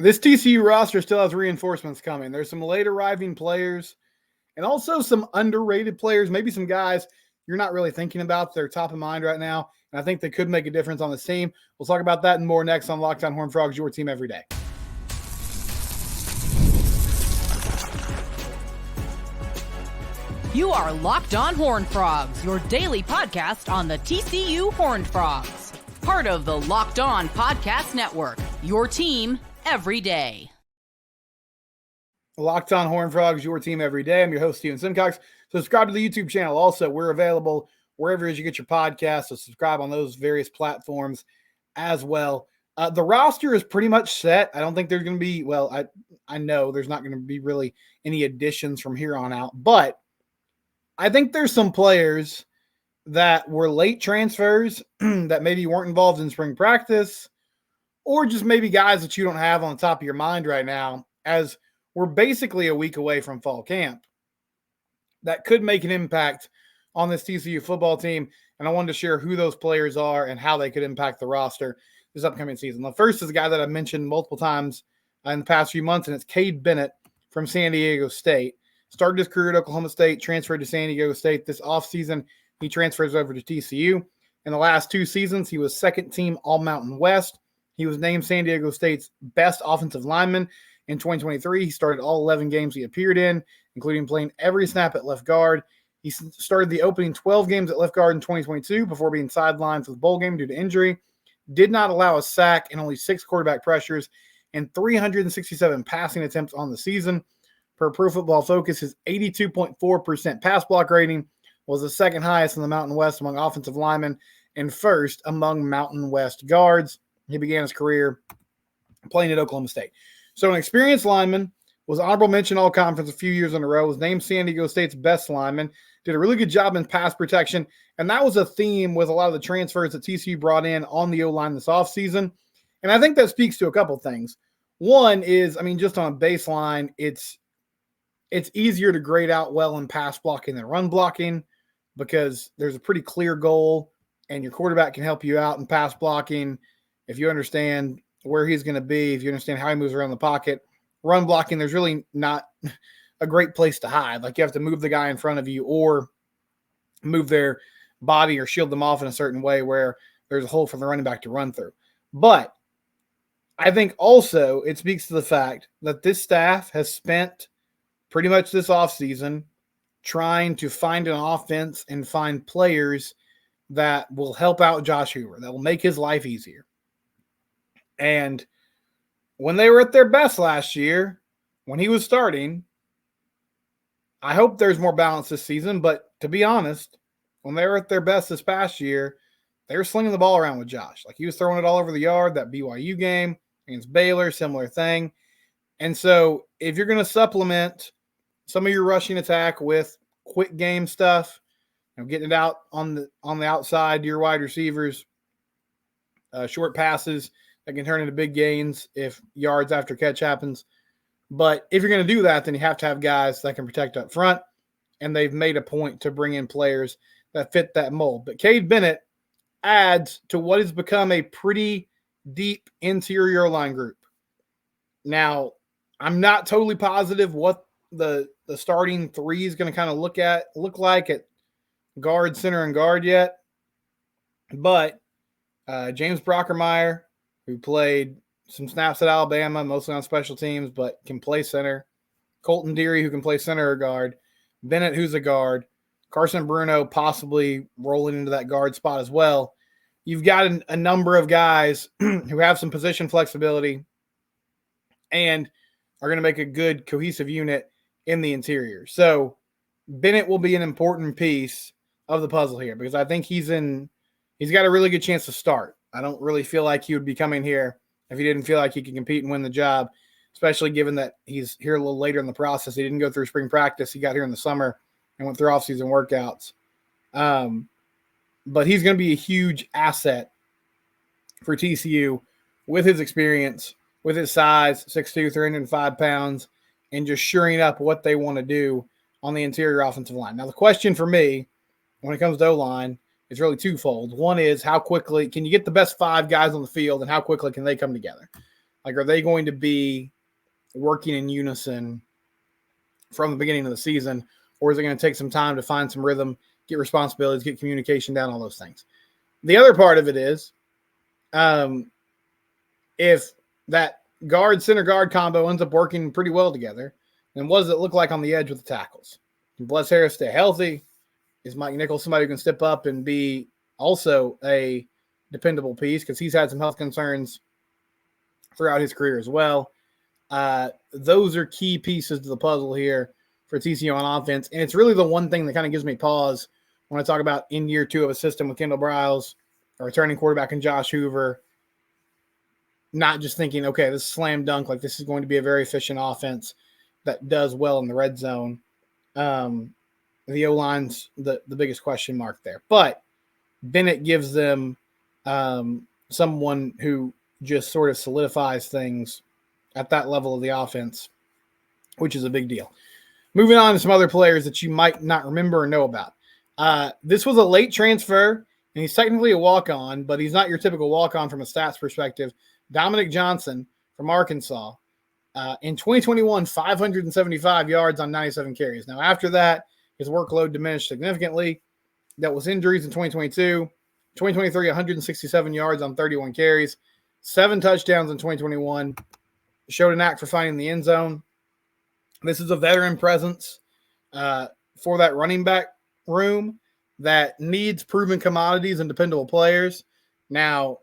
This TCU roster still has reinforcements coming. There's some late arriving players and also some underrated players, maybe some guys you're not really thinking about. They're top of mind right now, and I think they could make a difference on this team. We'll talk about that and more next on Locked On Horned Frogs, your team every day. You are Locked On Horned Frogs, your daily podcast on the TCU Horned Frogs. Part of the Locked On Podcast Network, your team every day. Locked On Horned Frogs, your team every day. I'm your host, Steven Simcox. Subscribe to the YouTube channel. Also, we're available wherever it is you get your podcasts, so subscribe on those various platforms as well. The roster is pretty much set. I don't think there's going to be, I know there's not going to be really any additions from here on out, but I think there's some players that were late transfers that maybe weren't involved in spring practice, or just maybe guys that you don't have on the top of your mind right now, as we're basically a week away from fall camp, that could make an impact on this TCU football team. And I wanted to share who those players are and how they could impact the roster this upcoming season. The first is a guy that I've mentioned multiple times in the past few months, and it's Cade Bennett from San Diego State. Started his career at Oklahoma State, transferred to San Diego State. This offseason, he transfers over to TCU. In the last 2 seasons, he was second-team All-Mountain West. He was named San Diego State's best offensive lineman in 2023. He started all 11 games he appeared in, including playing every snap at left guard. He started the opening 12 games at left guard in 2022 before being sidelined for the bowl game due to injury. Did not allow a sack and only 6 quarterback pressures and 367 passing attempts on the season. Per Pro Football Focus, his 82.4% pass block rating was the second highest in the Mountain West among offensive linemen and first among Mountain West guards. He began his career playing at Oklahoma State. So an experienced lineman, was honorable mention all-conference a few years in a row, was named San Diego State's best lineman, did a really good job in pass protection, and that was a theme with a lot of the transfers that TCU brought in on the O-line this offseason. And I think that speaks to a couple things. One is, just on a baseline, it's easier to grade out well in pass blocking than run blocking because there's a pretty clear goal and your quarterback can help you out in pass blocking if you understand where he's going to be, if you understand how he moves around the pocket. Run blocking, there's really not a great place to hide. Like you have to move the guy in front of you or move their body or shield them off in a certain way where there's a hole for the running back to run through. But I think also it speaks to the fact that this staff has spent pretty much this offseason trying to find an offense and find players that will help out Josh Hoover, that will make his life easier. And when they were at their best last year, when he was starting, I hope there's more balance this season. But to be honest, when they were at their best this past year, they were slinging the ball around with Josh. Like he was throwing it all over the yard. That BYU game against Baylor, similar thing. And so if you're going to supplement some of your rushing attack with quick game stuff, getting it out on the outside to your wide receivers, short passes that can turn into big gains if yards after catch happens. But if you're going to do that, then you have to have guys that can protect up front, and they've made a point to bring in players that fit that mold. But Cade Bennett adds to what has become a pretty deep interior line group. Now, I'm not totally positive what the starting three is going to kind of look like at guard, center, and guard yet. But James Brockermeyer, who played some snaps at Alabama, mostly on special teams, but can play center. Colton Deary, who can play center or guard. Bennett, who's a guard. Carson Bruno possibly rolling into that guard spot as well. You've got a number of guys who have some position flexibility and are going to make a good cohesive unit in the interior. So Bennett will be an important piece of the puzzle here because I think he's got a really good chance to start. I don't really feel like he would be coming here if he didn't feel like he could compete and win the job, especially given that he's here a little later in the process. He didn't go through spring practice. He got here in the summer and went through offseason workouts. But he's going to be a huge asset for TCU with his experience, with his size, 6'2", 305 pounds, and just shoring up what they want to do on the interior offensive line. Now, the question for me when it comes to O-line is really twofold. One is how quickly can you get the best 5 guys on the field and how quickly can they come together? Like, are they going to be working in unison from the beginning of the season, or is it going to take some time to find some rhythm, get responsibilities, get communication down, all those things? The other part of it is, if that center guard combo ends up working pretty well together, then what does it look like on the edge with the tackles? Can Bless Harris stay healthy? Is Mike Nichols somebody who can step up and be also a dependable piece? Because he's had some health concerns throughout his career as well. Those are key pieces to the puzzle here for TCU on offense. And it's really the one thing that kind of gives me pause when I talk about in year 2 of a system with Kendall Briles, a returning quarterback, and Josh Hoover. Not just thinking, okay, this is slam dunk, like this is going to be a very efficient offense that does well in the red zone. The O-line's the biggest question mark there. But Bennett gives them someone who just sort of solidifies things at that level of the offense, which is a big deal. Moving on to some other players that you might not remember or know about. This was a late transfer, and he's technically a walk-on, but he's not your typical walk-on from a stats perspective. Dominic Johnson from Arkansas. In 2021, 575 yards on 97 carries. Now, after that, his workload diminished significantly. That was injuries in 2022. 2023, 167 yards on 31 carries. 7 touchdowns in 2021. Showed a knack for finding the end zone. This is a veteran presence for that running back room that needs proven commodities and dependable players. Now,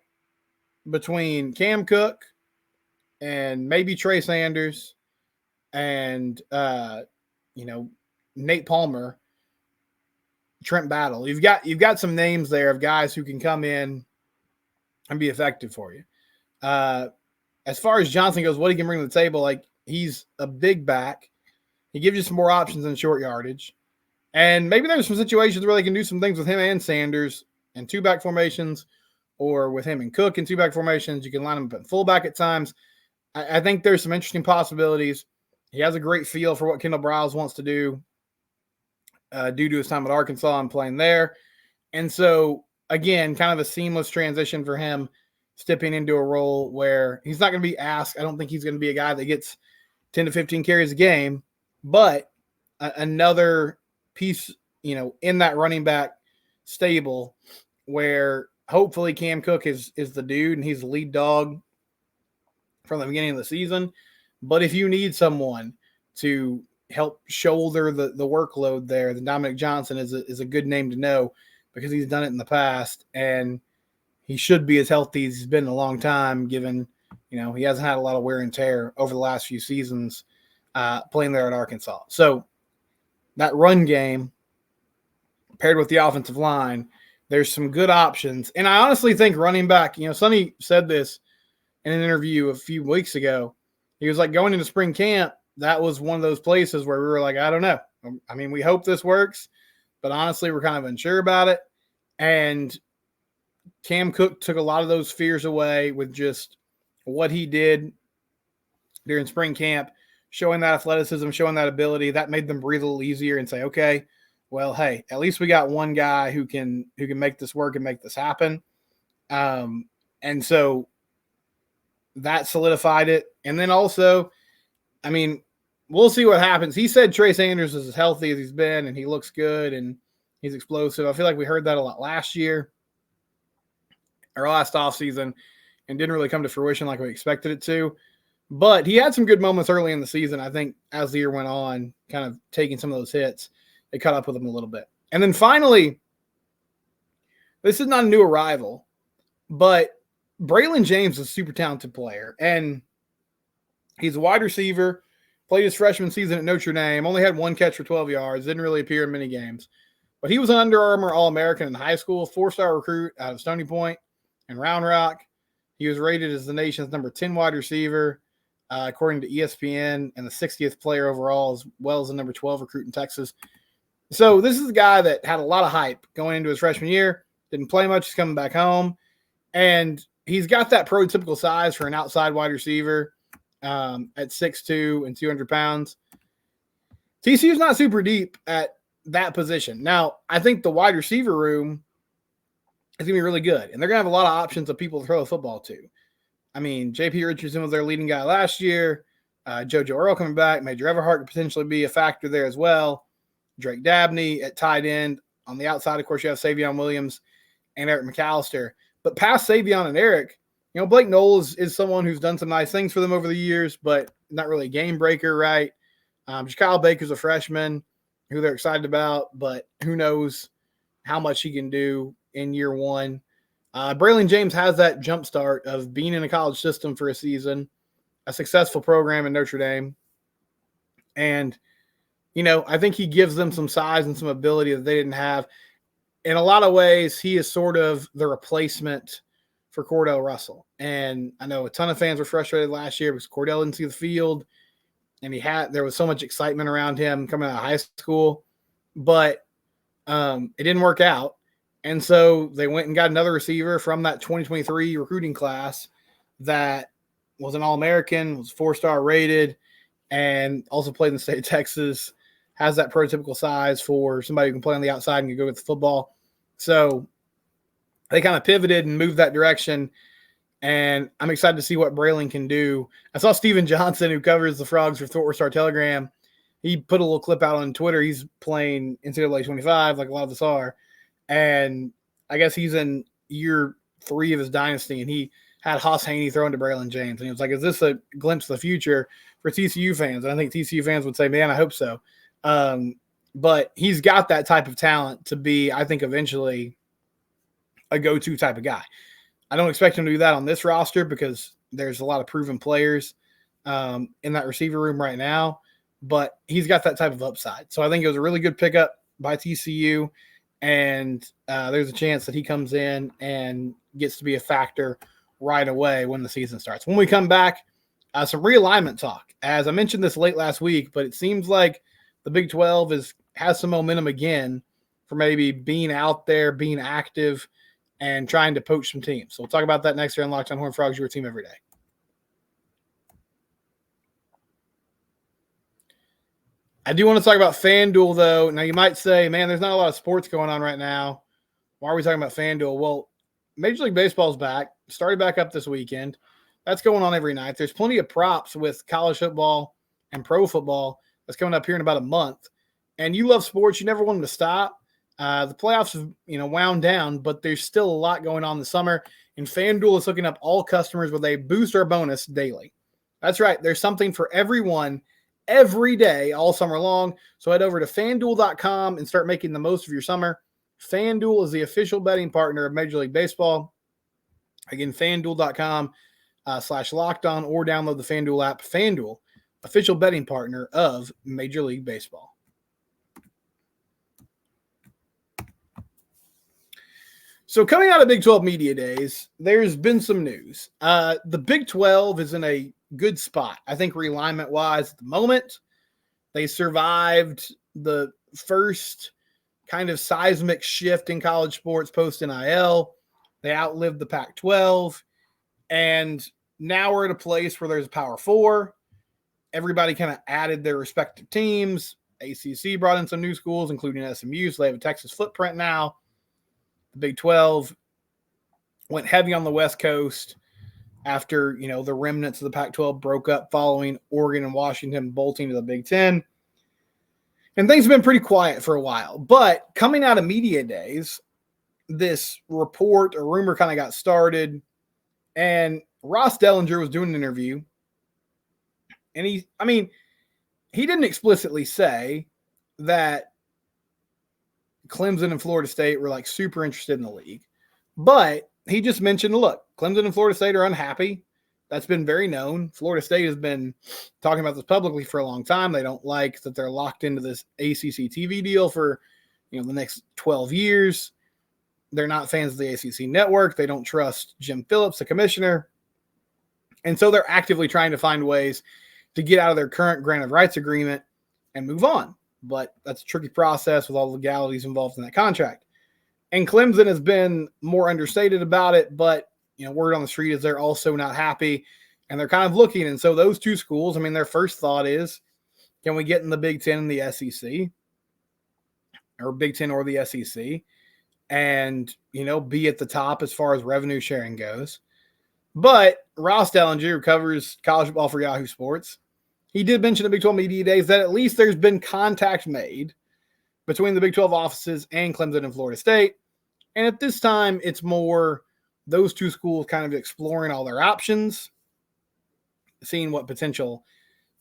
between Cam Cook and maybe Trey Sanders and, Nate Palmer, Trent Battle, you've got some names there of guys who can come in and be effective for you. As far as Johnson goes, what he can bring to the table, like, he's a big back. He gives you some more options in short yardage. And maybe there's some situations where they can do some things with him and Sanders and 2-back formations, or with him and Cook in 2-back formations. You can line him up at fullback at times. I think there's some interesting possibilities. He has a great feel for what Kendall Briles wants to do due to his time at Arkansas and playing there. And so, again, kind of a seamless transition for him, stepping into a role where he's not going to be asked. I don't think he's going to be a guy that gets 10 to 15 carries a game, but another piece, in that running back stable where hopefully Cam Cook is the dude and he's the lead dog from the beginning of the season. But if you need someone to help shoulder the workload there, then Dominic Johnson is a good name to know, because he's done it in the past and he should be as healthy as he's been in a long time, given, he hasn't had a lot of wear and tear over the last few seasons playing there at Arkansas. So that run game paired with the offensive line, there's some good options. And I honestly think running back, Sonny said this in an interview a few weeks ago. He was like, going into spring camp, that was one of those places where we were like, I don't know. I mean, we hope this works, but honestly, we're kind of unsure about it. And Cam Cook took a lot of those fears away with just what he did during spring camp, showing that athleticism, showing that ability. That made them breathe a little easier and say, okay, well, hey, at least we got one guy who can make this work and make this happen. And so that solidified it. And then also, I mean, we'll see what happens. He said Trey Sanders is as healthy as he's been and he looks good and he's explosive. I feel like we heard that a lot last year or last offseason and didn't really come to fruition like we expected it to. But he had some good moments early in the season. I think as the year went on, kind of taking some of those hits, it caught up with him a little bit. And then finally, this is not a new arrival, but Braylon James is a super talented player. And he's a wide receiver, played his freshman season at Notre Dame, only had 1 catch for 12 yards, didn't really appear in many games. But he was an Under Armour All-American in high school, 4-star recruit out of Stony Point and Round Rock. He was rated as the nation's number 10 wide receiver, according to ESPN, and the 60th player overall, as well as the number 12 recruit in Texas. So this is a guy that had a lot of hype going into his freshman year, didn't play much, he's coming back home, and he's got that prototypical size for an outside wide receiver at 6'2" and 200 pounds. TCU's not super deep at that position. Now, I think the wide receiver room is going to be really good, and they're going to have a lot of options of people to throw the football to. I mean, J.P. Richardson was their leading guy last year. JoJo Earl coming back. Major Everhart could potentially be a factor there as well. Drake Dabney at tight end. On the outside, of course, you have Savion Williams and Eric McAllister. But past Savion and Eric, Blake Knowles is someone who's done some nice things for them over the years, but not really a game breaker, right? Kyle Baker's a freshman who they're excited about, but who knows how much he can do in year one. Braylon James has that jump start of being in a college system for a season, a successful program in Notre Dame. And, I think he gives them some size and some ability that they didn't have. In a lot of ways, he is sort of the replacement for Cordell Russell. And I know a ton of fans were frustrated last year because Cordell didn't see the field, and there was so much excitement around him coming out of high school, but it didn't work out. And so they went and got another receiver from that 2023 recruiting class that was an All-American, was 4-star rated, and also played in the state of Texas, has that prototypical size for somebody who can play on the outside and can go with the football. So they kind of pivoted and moved that direction, and I'm excited to see what Braylon can do. I saw Steven Johnson, who covers the Frogs for Fort Star Telegram. He put a little clip out on Twitter. He's playing NCAA 25 like a lot of us are, and I guess he's in year 3 of his dynasty, and he had Haas Haney throwing to Braylon James. And he was like, is this a glimpse of the future for TCU fans? And I think TCU fans would say, man, I hope so. But he's got that type of talent to be, I think, eventually a go-to type of guy. I don't expect him to do that on this roster because there's a lot of proven players in that receiver room right now, but he's got that type of upside. So I think it was a really good pickup by TCU, and there's a chance that he comes in and gets to be a factor right away when the season starts. When we come back, some realignment talk. As I mentioned this late last week, but it seems like the Big 12 has some momentum again for maybe being out there, being active, and trying to poach some teams. So we'll talk about that next year on Locked On Horned Frogs, your team every day. I do want to talk about FanDuel, though. Now, you might say, man, there's not a lot of sports going on right now. Why are we talking about FanDuel? Well, Major League Baseball is back. Started back up this weekend. That's going on every night. There's plenty of props with college football and pro football that's coming up here in about a month. And you love sports. You never want them to stop. The playoffs have, wound down, but there's still a lot going on this summer. And FanDuel is hooking up all customers with a booster bonus daily. That's right. There's something for everyone every day all summer long. So head over to FanDuel.com and start making the most of your summer. FanDuel is the official betting partner of Major League Baseball. Again, FanDuel.com/lockedon or download the FanDuel app. FanDuel, official betting partner of Major League Baseball. So coming out of Big 12 Media Days, there's been some news. The Big 12 is in a good spot, I think, realignment-wise at the moment. They survived the first kind of seismic shift in college sports post-NIL. They outlived the Pac-12. And now we're at a place where there's a Power 4. Everybody kind of added their respective teams. ACC brought in some new schools, including SMU, so they have a Texas footprint now. The Big 12 went heavy on the West Coast after, the remnants of the Pac-12 broke up following Oregon and Washington bolting to the Big 10. And things have been pretty quiet for a while. But coming out of media days, this report or rumor kind of got started. And Ross Dellinger was doing an interview. And he didn't explicitly say that Clemson and Florida State were like super interested in the league. But he just mentioned, look, Clemson and Florida State are unhappy. That's been very known. Florida State has been talking about this publicly for a long time. They don't like that they're locked into this ACC TV deal for, the next 12 years. They're not fans of the ACC network. They don't trust Jim Phillips, the commissioner. And so they're actively trying to find ways to get out of their current grant of rights agreement and move on. But that's a tricky process with all the legalities involved in that contract. And Clemson has been more understated about it, but word on the street is they're also not happy, and they're kind of looking. And so those two schools, their first thought is, can we get in the Big Ten and the SEC, or Big Ten or the SEC, and, be at the top as far as revenue sharing goes? But Ross Dellinger, who covers college football for Yahoo Sports, he did mention the Big 12 Media Days that at least there's been contact made between the Big 12 offices and Clemson and Florida State. And at this time, it's more those two schools kind of exploring all their options, seeing what potential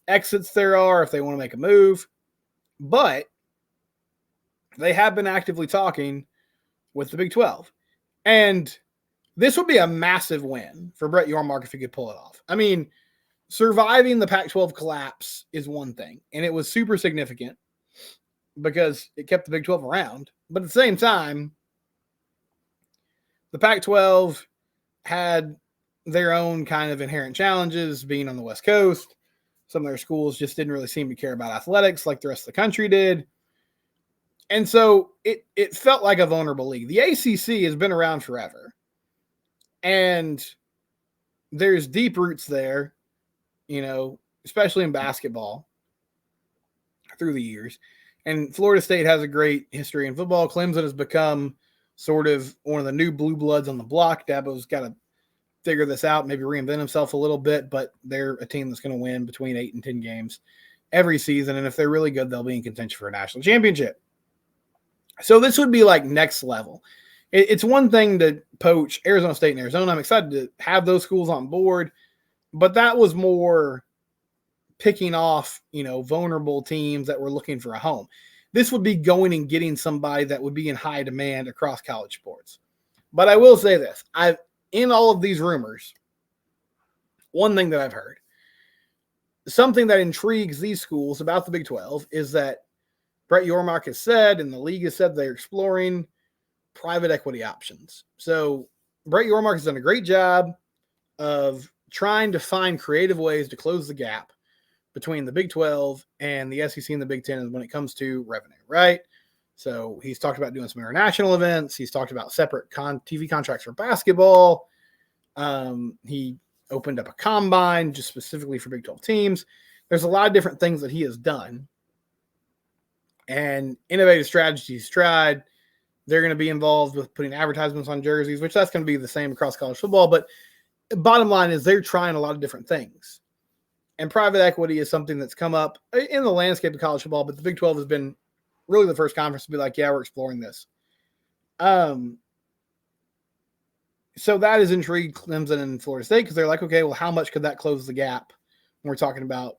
exits there are if they want to make a move. But they have been actively talking with the Big 12. And this would be a massive win for Brett Yormark if he could pull it off. I mean, surviving the Pac-12 collapse is one thing, and it was super significant because it kept the Big 12 around. But at the same time, the Pac-12 had their own kind of inherent challenges being on the West Coast. Some of their schools just didn't really seem to care about athletics like the rest of the country did. And so it felt like a vulnerable league. The ACC has been around forever. And there's deep roots there, you know, especially in basketball through the years. And Florida State has a great history in football. Clemson has become sort of one of the new blue bloods on the block. Dabo's got to figure this out, maybe reinvent himself a little bit, but they're a team that's going to win between 8 and 10 games every season. And if they're really good, they'll be in contention for a national championship. So this would be like next level. It's one thing to poach Arizona State and Arizona. I'm excited to have those schools on board, but that was more picking off, you know, vulnerable teams that were looking for a home. This would be going and getting somebody that would be in high demand across college sports. But I will say this, in all of these rumors, one thing that I've heard, something that intrigues these schools about the Big 12 is that Brett Yormark has said, and the league has said, they're exploring private equity options. So Brett Yormark has done a great job of trying to find creative ways to close the gap between the Big 12 and the SEC and the Big 10 when it comes to revenue, right? So he's talked about doing some international events. He's talked about separate TV contracts for basketball. He opened up a combine just specifically for Big 12 teams. There's a lot of different things that he has done. And innovative strategies tried. They're going to be involved with putting advertisements on jerseys, which that's going to be the same across college football. But bottom line is they're trying a lot of different things. And private equity is something that's come up in the landscape of college football, but the Big 12 has been really the first conference to be like, yeah, we're exploring this. So that has intrigued Clemson and Florida State because they're like, okay, well, how much could that close the gap when we're talking about,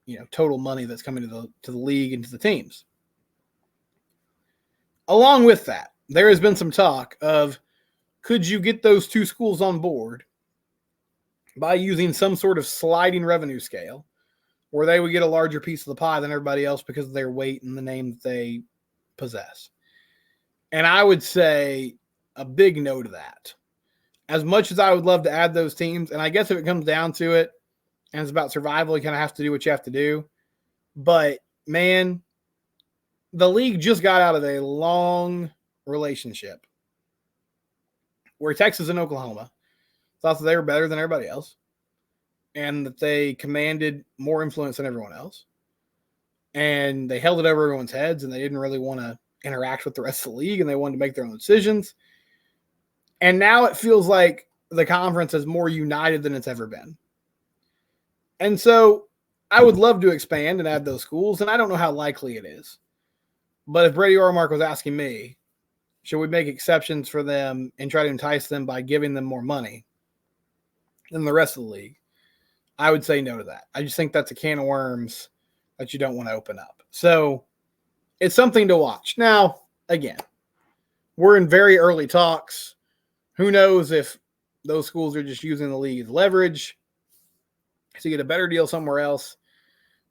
you know, total money that's coming to the league and to the teams? Along with that, there has been some talk of could you get those two schools on board by using some sort of sliding revenue scale where they would get a larger piece of the pie than everybody else because of their weight and the name that they possess. And I would say a big no to that. As much as I would love to add those teams, and I guess if it comes down to it and it's about survival, you kind of have to do what you have to do. But, man, the league just got out of a long relationship where Texas and Oklahoma thought that they were better than everybody else and that they commanded more influence than everyone else. And they held it over everyone's heads and they didn't really want to interact with the rest of the league and they wanted to make their own decisions. And now it feels like the conference is more united than it's ever been. And so I would love to expand and add those schools, and I don't know how likely it is. But if Brady Ormark was asking me, should we make exceptions for them and try to entice them by giving them more money than the rest of the league, I would say no to that. I just think that's a can of worms that you don't want to open up. So it's something to watch. Now, again, we're in very early talks. Who knows if those schools are just using the league as leverage to get a better deal somewhere else.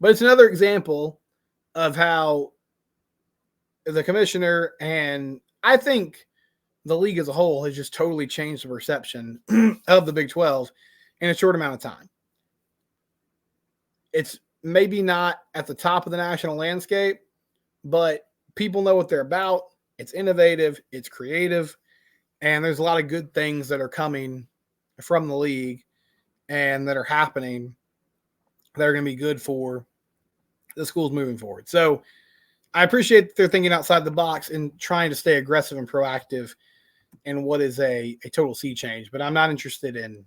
But it's another example of how the commissioner and I think the league as a whole has just totally changed the perception of the Big 12 in a short amount of time. It's maybe not at the top of the national landscape, but people know what they're about. It's innovative, it's creative, and there's a lot of good things that are coming from the league and that are happening that are going to be good for the schools moving forward. So I appreciate that they're thinking outside the box and trying to stay aggressive and proactive in what is a total sea change, but I'm not interested in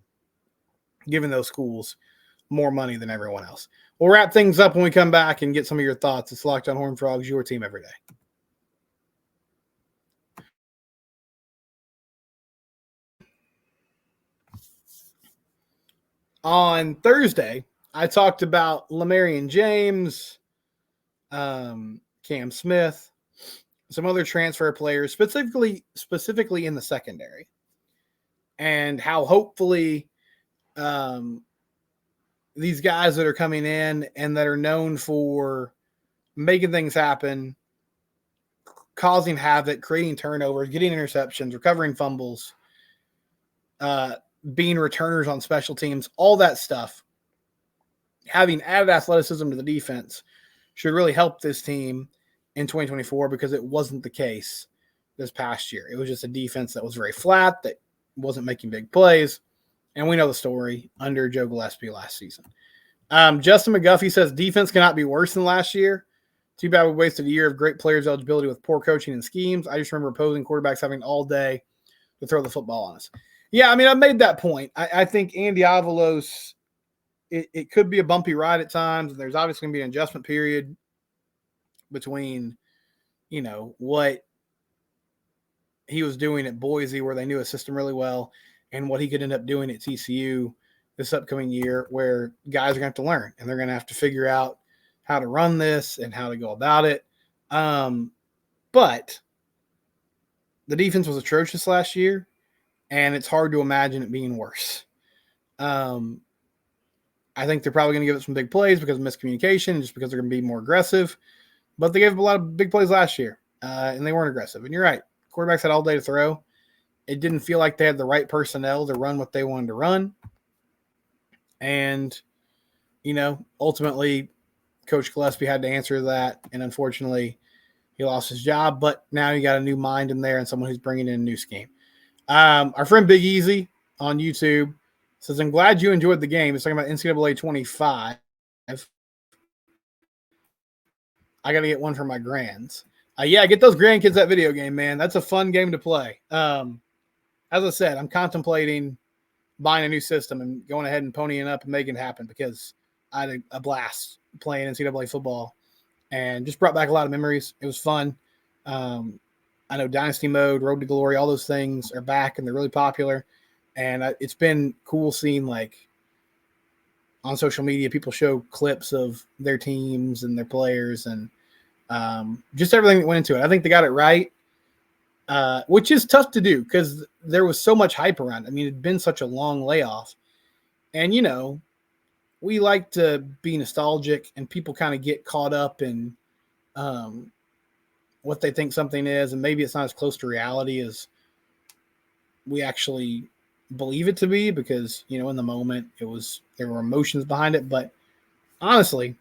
giving those schools more money than everyone else. We'll wrap things up when we come back and get some of your thoughts. It's Locked On Horned Frogs, your team every day. On Thursday, I talked about Lamarian James, Cam Smith, some other transfer players, specifically in the secondary, and how hopefully these guys that are coming in and that are known for making things happen, causing havoc, creating turnovers, getting interceptions, recovering fumbles, being returners on special teams, all that stuff, having added athleticism to the defense should really help this team in 2024, because it wasn't the case this past year. It was just a defense that was very flat, that wasn't making big plays, and we know the story under Joe Gillespie last season. Justin McGuffey says defense cannot be worse than last year. Too bad we wasted a year of great players' eligibility with poor coaching and schemes. I just remember opposing quarterbacks having all day to throw the football on us. Yeah, I mean, I made that point. I think Andy Avalos, it could be a bumpy ride at times. And there's obviously going to be an adjustment period between, what he was doing at Boise, where they knew his system really well, and what he could end up doing at TCU this upcoming year, where guys are going to have to learn, and they're going to have to figure out how to run this and how to go about it. But the defense was atrocious last year, and it's hard to imagine it being worse. I think they're probably going to give it some big plays because of miscommunication, just because they're going to be more aggressive. But they gave up a lot of big plays last year, and they weren't aggressive. And you're right. Quarterbacks had all day to throw. It didn't feel like they had the right personnel to run what they wanted to run. And, ultimately, Coach Gillespie had to answer that. And unfortunately, he lost his job. But now you got a new mind in there and someone who's bringing in a new scheme. Our friend Big Easy on YouTube says, I'm glad you enjoyed the game. It's talking about NCAA 25. I got to get one for my grands. Yeah, get those grandkids that video game, man. That's a fun game to play. As I said, I'm contemplating buying a new system and going ahead and ponying up and making it happen, because I had a blast playing NCAA football and just brought back a lot of memories. It was fun. I know Dynasty Mode, Road to Glory, all those things are back and they're really popular. And it's been cool seeing, like, on social media, people show clips of their teams and their players and just everything that went into it. I think they got it right, which is tough to do because there was so much hype around it. I mean, it'd been such a long layoff. And, we like to be nostalgic, and people kind of get caught up in what they think something is, and maybe it's not as close to reality as we actually believe it to be, because, in the moment there were emotions behind it. But honestly,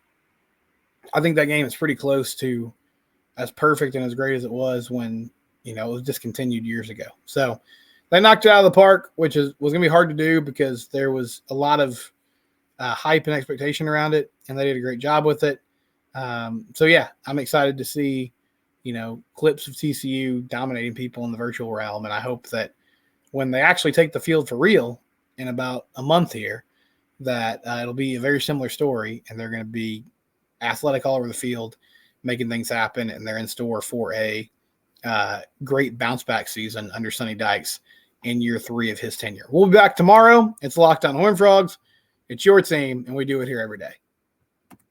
I think that game is pretty close to as perfect and as great as it was when, it was discontinued years ago. So they knocked it out of the park, which was going to be hard to do because there was a lot of hype and expectation around it, and they did a great job with it. So yeah, I'm excited to see, clips of TCU dominating people in the virtual realm. And I hope that when they actually take the field for real in about a month here, that it'll be a very similar story, and they're going to be athletic all over the field, making things happen, and they're in store for a great bounce back season under Sonny Dykes in year 3 of his tenure. We'll be back tomorrow. It's Locked On Horned Frogs. It's your team, and we do it here every day.